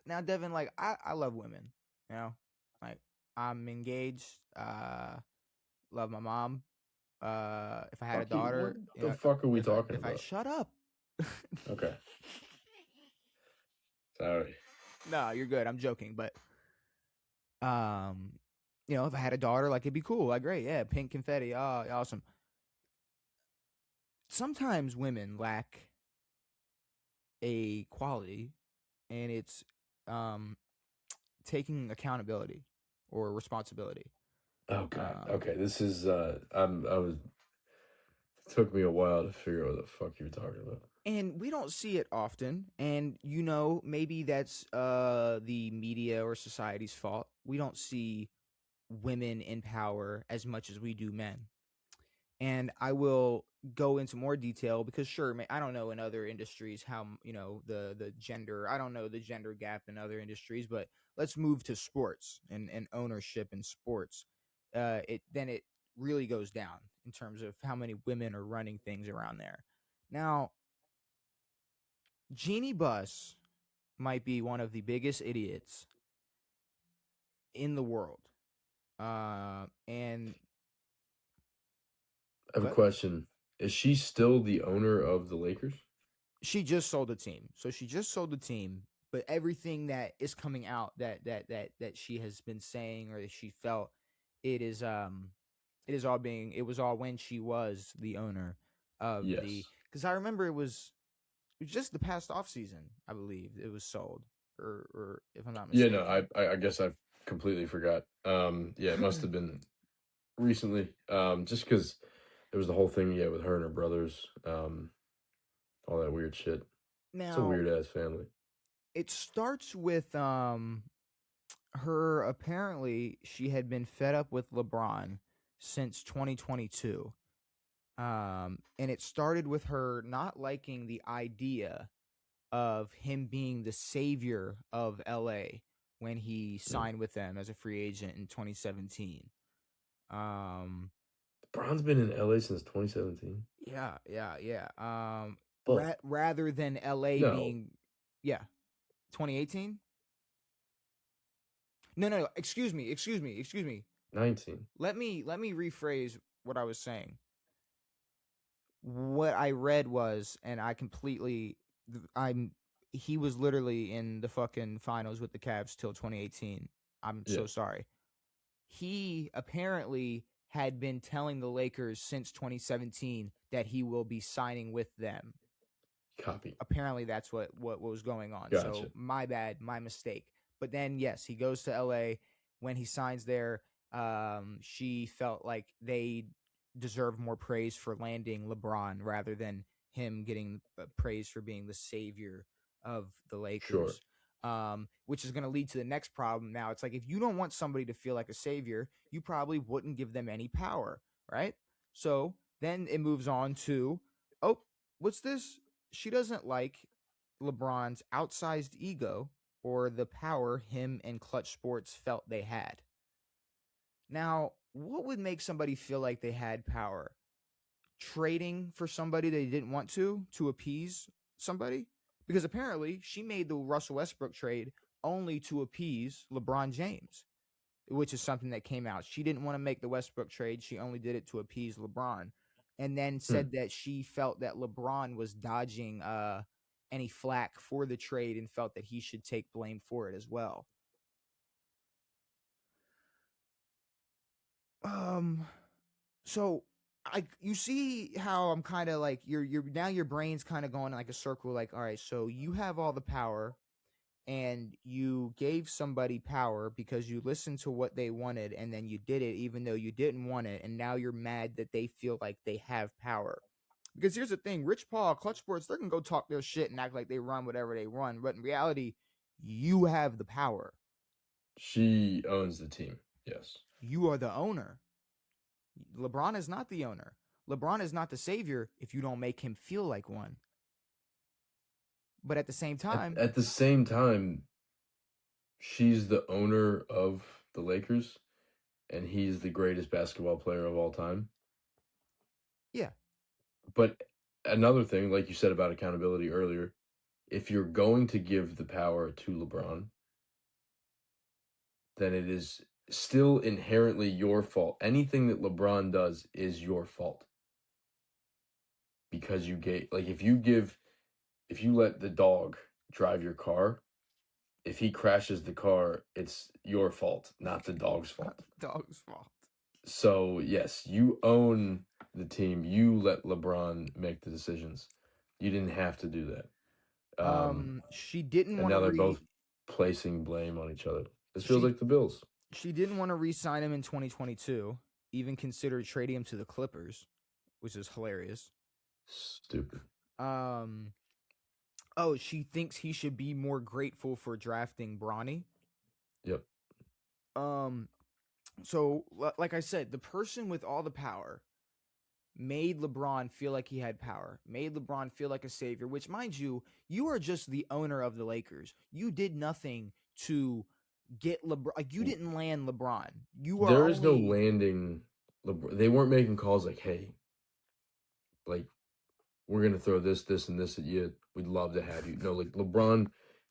Now, Devin, like I love women, you know, like I'm engaged. Love my mom. If I had a Fuck you. What daughter, you the know, fuck are we if I talking if I about? shut up. Okay. Sorry. No, you're good. I'm joking, but um, if I had a daughter, like it'd be cool. Like great, yeah, pink confetti. Oh, awesome. Sometimes women lack a quality, and it's um taking accountability or responsibility. Oh god. Um, Okay. This is I was it took me a while to figure out what the fuck you were talking about. and we don't see it often, and maybe that's the media or society's fault. We don't see women in power as much as we do men. And I will go into more detail because sure, I don't know in other industries how the gender. I don't know the gender gap in other industries, but let's move to sports and ownership in sports. It really goes down in terms of how many women are running things around there. Now, Jeanie Buss might be one of the biggest idiots in the world. And I have a go ahead. question. Is she still the owner of the Lakers? She just sold the team. So she just sold the team, but everything that is coming out that she has been saying or that she felt, it is all being it was all when she was the owner of the, Yes. because I remember it was just the past off season, I believe it was sold, or if I'm not Yeah, no, mistaken. I guess I completely forgot. Yeah, it must have been recently. Just because there was the whole thing, yeah, with her and her brothers, all that weird shit. It's a Now, weird ass family. it starts with her, apparently she had been fed up with LeBron since 2022. And it started with her not liking the idea of him being the savior of LA when he Mm. signed with them as a free agent in 2017. Um, LeBron's been in LA since 2017. yeah, yeah, yeah. But Rather than LA no, being, yeah, 2018. No, no, no. Excuse me. 19. Let me rephrase what I was saying. What I read was, and I completely, I'm, he was literally in the fucking finals with the Cavs till 2018. I'm Yeah, so sorry. He apparently had been telling the Lakers since 2017 that he will be signing with them. copy. Apparently that's what was going on. So Gotcha. my bad, my mistake. But then yes, he goes to LA. When he signs there, she felt like they deserve more praise for landing LeBron rather than him getting praise for being the savior of the Sure. Lakers. Which is going to lead to the next problem. Now, it's like if you don't want somebody to feel like a savior, you probably wouldn't give them any power, right? So then it moves on to, oh, what's this? She doesn't like LeBron's outsized ego or the power him and Clutch Sports felt they had. Now, what would make somebody feel like they had power? Trading for somebody they didn't want to appease somebody? Because apparently she made the Russell Westbrook trade only to appease LeBron James, which is something that came out. She didn't want to make the Westbrook trade. She only did it to appease LeBron. And then Hmm. said that she felt that LeBron was dodging any flack for the trade and felt that he should take blame for it as well. Um so I you see how I'm kind of like you're now your brain's kind of going in like a circle, like all right, so you have all the power and you gave somebody power because you listened to what they wanted and then you did it even though you didn't want it, and now you're mad that they feel like they have power. Because here's the thing, Rich Paul, Clutch Sports, they can go talk their shit and act like they run whatever they run, but in reality, you have the power. She owns the team. Yes. You are the owner. LeBron is not the owner. LeBron is not the savior if you don't make him feel like one. But at the same At time, at the same time, she's the owner of the Lakers, and he's the greatest basketball player of all time. yeah, But another thing, like you said about accountability earlier, if you're going to give the power to LeBron, then it is still inherently your fault. Anything that LeBron does is your fault because you gave, like, if you let the dog drive your car, if he crashes the car, it's your fault, not the dog's Not fault. the dog's fault. So, yes, you own the team. You let LeBron make the decisions. You didn't have to do that. She didn't And want to now they're both placing blame on each other. This feels she like the Bills. she didn't want to re-sign him in 2022. Even considered trading him to the Clippers, which is hilarious. Stupid. Um, oh, she thinks he should be more grateful for drafting Bronny. Yep. Um, so like I said, the person with all the power made LeBron feel like he had power, made LeBron feel like a savior, which, mind you, you are just the owner of the Lakers. You did nothing to get LeBron. Like, you didn't land LeBron. You are There is no only landing. They weren't making calls like, hey, like, we're going to throw this, this, and this at you. We'd love to have you. No, like, LeBron,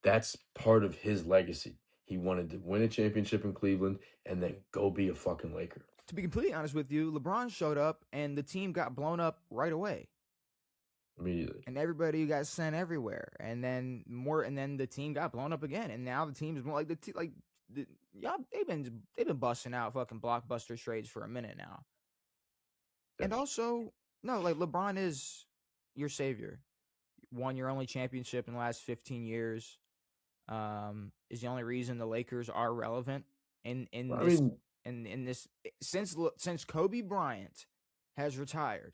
that's part of his legacy. He wanted to win a championship in Cleveland and then go be a fucking Laker to be completely honest with you, LeBron showed up and the team got blown up right away. immediately. And everybody got sent everywhere, and then the team got blown up again, and now the team's more like y'all they've been busting out fucking blockbuster trades for a minute now. And Yes. also, no, like, LeBron is your savior. Won your only championship in the last 15 years. Is the only reason the Lakers are relevant in I this mean, in this since Kobe Bryant has retired.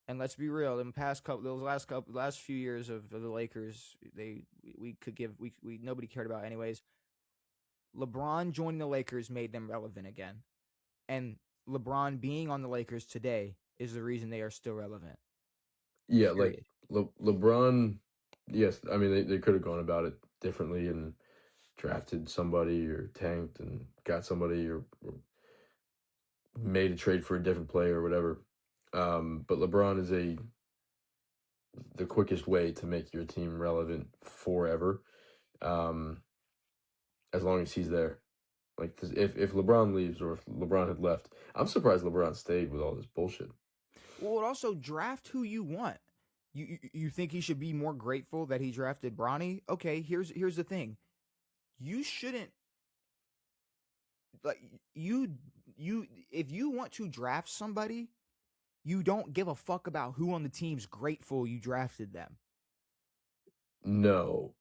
And let's be real, in the past last few years of the Lakers, we could give we nobody cared about anyways. LeBron joining the Lakers made them relevant again, and LeBron being on the Lakers today is the reason they are still relevant. yeah, like Period. LeBron, yes, I mean, they could have gone about it differently and drafted somebody or tanked and got somebody or made a trade for a different player or whatever. But LeBron is the quickest way to make your team relevant forever, um, as long as he's there. Like, 'cause if LeBron leaves or if LeBron had left, I'm surprised LeBron stayed with all this bullshit. Well, also draft who you want. You think he should be more grateful that he drafted Bronny? Okay, here's the thing. You shouldn't, like, you if you want to draft somebody, you don't give a fuck about who on the team's grateful you drafted them. No,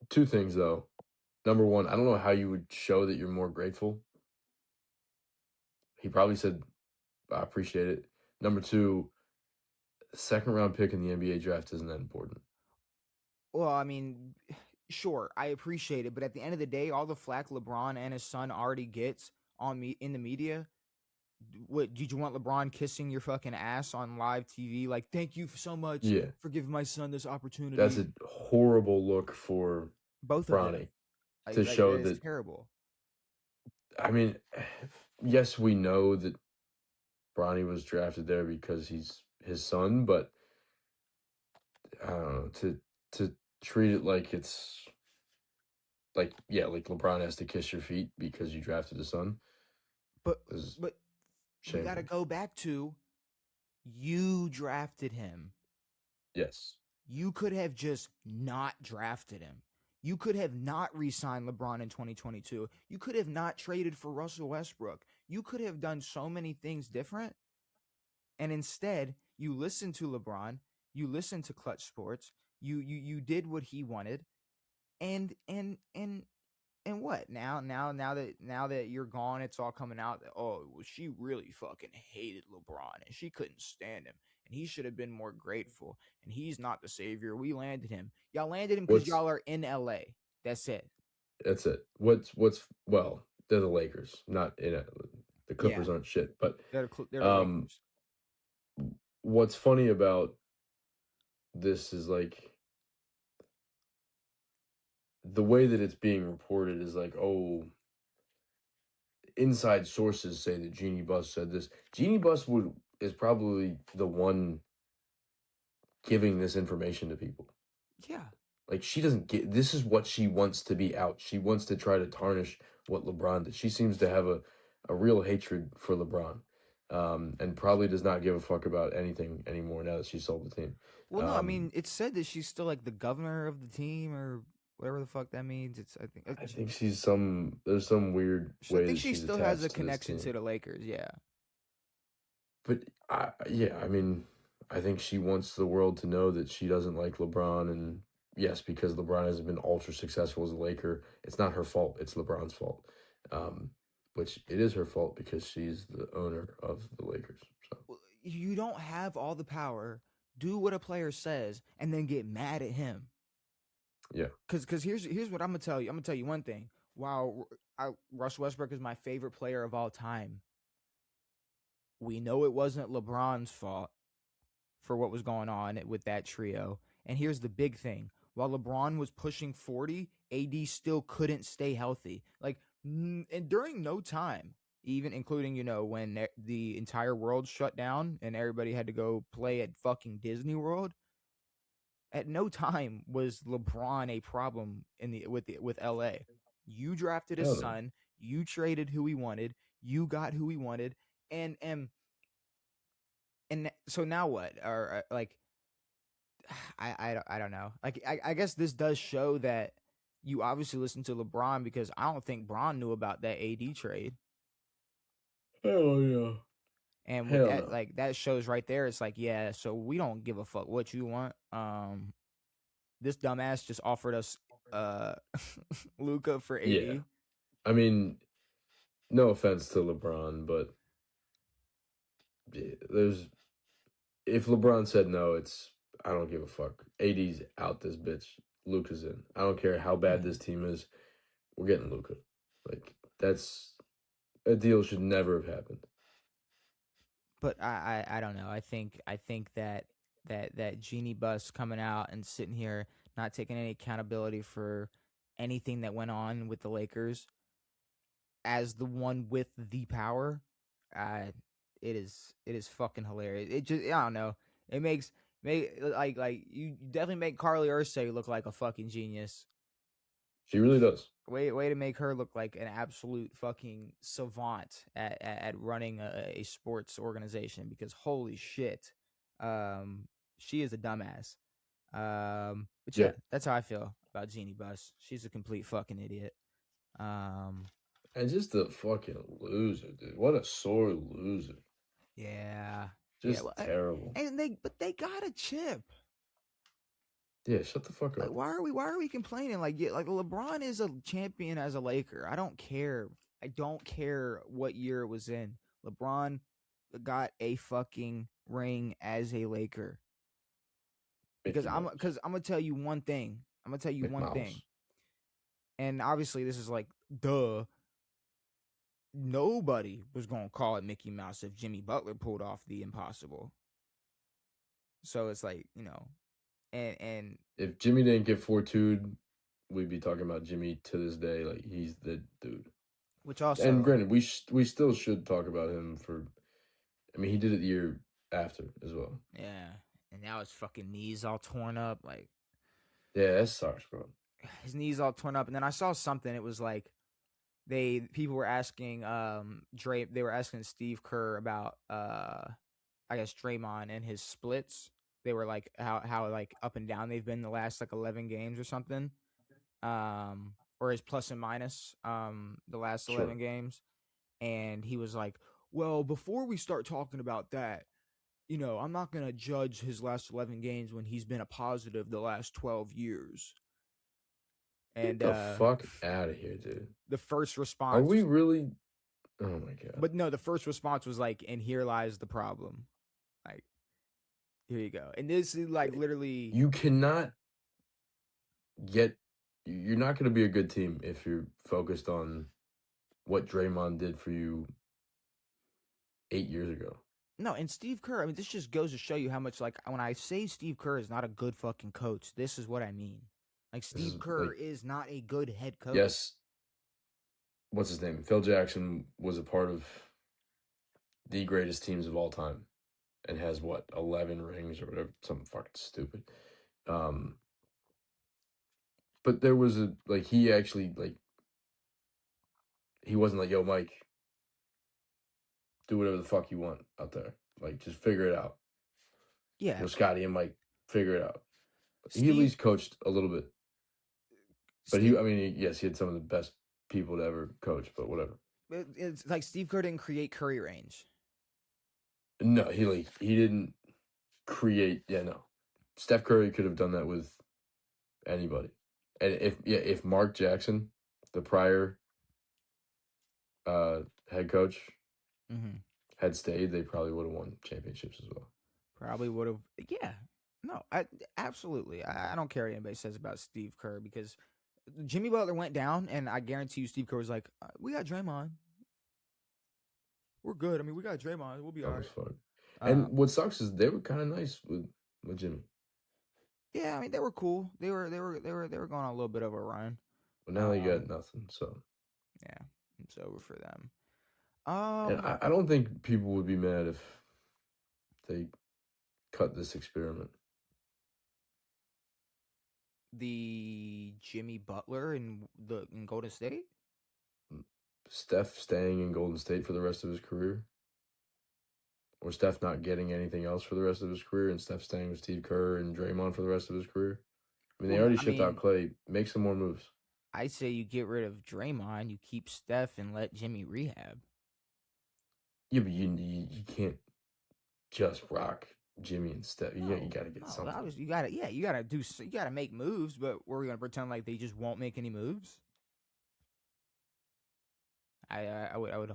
two things though. Number one, I don't know how you would show that you're more grateful. He probably said, "I appreciate it." Number two, second round pick in the NBA draft isn't that important. Well, I mean, sure, I appreciate it, but at the end of the day, all the flack LeBron and his son already gets on me in the media. What did you want LeBron kissing your fucking ass on live TV? Like, thank you so much Yeah, for giving my son this that's opportunity. a horrible look for Both of them, Bronny to like that show is that. terrible. I mean, yes, we know that Bronny was drafted there because he's his son, but I don't know, to treat it like it's like, yeah, like LeBron has to kiss your feet because you drafted his son But is but we got to shameful. go back to, you drafted him. Yes. You could have just not drafted him. You could have not re-signed LeBron in 2022. You could have not traded for Russell Westbrook. You could have done so many things different. And instead, you listened to LeBron, you listened to Clutch Sports, you did what he wanted. And what now that you're gone, it's all coming out that, oh, well, she really fucking hated LeBron and she couldn't stand him and he should have been more grateful and he's not the savior. We landed him. Y'all landed him because What's y'all are in LA. That's it. That's it. Well, they're the Lakers, not in it. The Yeah, Clippers aren't shit, but they're the um Lakers. what's funny about this is like the way that it's being reported is like, oh, inside sources say that Jeanie Buss said this. Jeanie Buss is probably the one giving this information to people. Yeah. Like, she doesn't get this is what she wants to be out. She wants to try to tarnish what LeBron did. She seems to have a real hatred for LeBron, and probably does not give a fuck about anything anymore now that she sold the team. Well, no, I mean, it's said that she's still like the governor of the team or whatever the fuck that means. It's I think I think there's some weird I way think that she she's still has a attached to this connection to team. the Lakers. Yeah. But yeah, I mean, I think she wants the world to know that she doesn't like LeBron, and yes, because LeBron hasn't been ultra successful as a Laker, it's not her fault. It's LeBron's fault. Um, which it is her fault because she's the owner of the Lakers. So You don't have all the power. Do what a player says, and then get mad at him. yeah, Cause here's what I'm gonna tell you. I'm gonna tell you one thing. While Russ Westbrook is my favorite player of all time, we know it wasn't LeBron's fault for what was going on with that trio. And here's the big thing: while LeBron was pushing 40, AD still couldn't stay healthy. Like, and during no time, even including when the entire world shut down and everybody had to go play at fucking Disney World. At no time was LeBron a problem with LA. You drafted his hell no. son, you traded who he wanted, you got who he wanted, and so now what? Or like I don't know. Like I guess this does show that you obviously listen to LeBron because I don't think Bron knew about that AD trade. Hell yeah. And with Hell that, no. like that shows right there, it's like, yeah, so we don't give a fuck what you want. This dumbass just offered us uh Luca for Yeah, 80. I mean, no offense to LeBron, but there's if LeBron said no, it's I don't give a fuck. AD's out this bitch. Luka's in. I don't care how bad Yeah. this team is. We're getting Luka. Like that's a deal should never have happened. But I don't know. I think that Jeanie Buss coming out and sitting here not taking any accountability for anything that went on with the Lakers as the one with the power, uh it is fucking hilarious. It just I don't know. It make like you definitely make Carly Ursay look like a fucking genius. She really does. Way to make her look like an absolute fucking savant at running a sports organization because holy shit, um, she is a dumbass. But Yeah. yeah, that's how I feel about Jeannie Buss. She's a complete fucking idiot. Um, And just a fucking loser, dude. What a sore loser. yeah, yeah. Just terrible. And they got a chip. Yeah, shut the fuck Like up. why are we complaining? Like yeah, like LeBron is a champion as a Laker. I don't care. I don't care what year it was in. LeBron got a fucking ring as a Laker. Because Mickey I'm Mouse. because I'm gonna tell you one thing. I'm gonna tell you one thing. McMouse. And obviously this is like duh. Nobody was gonna call it Mickey Mouse if Jimmy Butler pulled off the impossible. So it's like, and If Jimmy didn't get 4-2'd, we'd be talking about Jimmy to this day. Like he's the dude. which And also granted, we still should talk about him for. I mean, he did it the year after as well. yeah. And now his fucking knees all torn up. Like Yeah, that sucks, bro. his knees all torn up. And then I saw something. It was like people were asking they were asking Steve Kerr about I guess Draymond and his splits. They were like how like up and down they've been the last like 11 games or something. Or his plus and minus the last Sure. 11 games. And he was like, "Well, before we start talking about that, I'm not going to judge his last 11 games when he's been a positive the last 12 years." Get And the fuck out of here, dude. the first Are we response, really? Oh my god. but no, the first response was like, "And here lies the problem." Like, here you go. And this is like literally, You cannot get. You're not going to be a good team if you're focused on what Draymond did for you 8 years ago. no, and Steve Kerr, I mean, this just goes to show you how much, like, when I say Steve Kerr is not a good fucking coach, this is what I mean. Like, This is Steve Kerr like, is not a good head coach. yes, what's his name? Phil Jackson was a part of the greatest teams of all time and has what 11 rings or whatever, something fucking stupid. Um, but there was a like he actually like he wasn't like, "Yo, Mike, do whatever the fuck you want out there. Like, just figure it out." Yeah, Yo, Scotty and Mike, figure it out. He at Steve. least coached a little bit, but Steve. I mean, yes, he had some of the best people to ever coach, but whatever. It's like Steve Kerr didn't create Curry range. No, he didn't create. Yeah, no. Steph Curry could have done that with anybody, and if Mark Jackson, the prior head coach, Mm-hmm. had stayed, they probably would have won championships as well. Probably would have. Yeah. No, absolutely. I don't care what anybody says about Steve Kerr because Jimmy Butler went down, and I guarantee you, Steve Kerr was like, "We got Draymond. We're good. I mean, we got Draymond. We'll be all Dumb as right." fuck. And Um, what sucks is they were kind of nice with Jimmy, yeah, I mean, they were cool. They were going on a little bit of a run. but now they got Um, nothing. So, yeah, it's over for them. and Um, I don't think people would be mad if they cut this experiment. the Jimmy Butler in Golden State. Steph staying in Golden State for the rest of his career, or Steph not getting anything else for the rest of his career, and Steph staying with Steve Kerr and Draymond for the rest of his career. I mean, they Well, already I shipped out mean, Clay. Make some more moves. I say you get rid of Draymond, you keep Steph, and let Jimmy rehab. Yeah, but you can't just rock Jimmy and Steph. You No, got to get no, something. you gotta, yeah, you gotta make moves. But we're gonna pretend like they just won't make any moves. I would I don't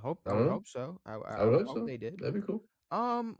know. hope so. I I would would hope hope so. they did. That'd be cool. Um,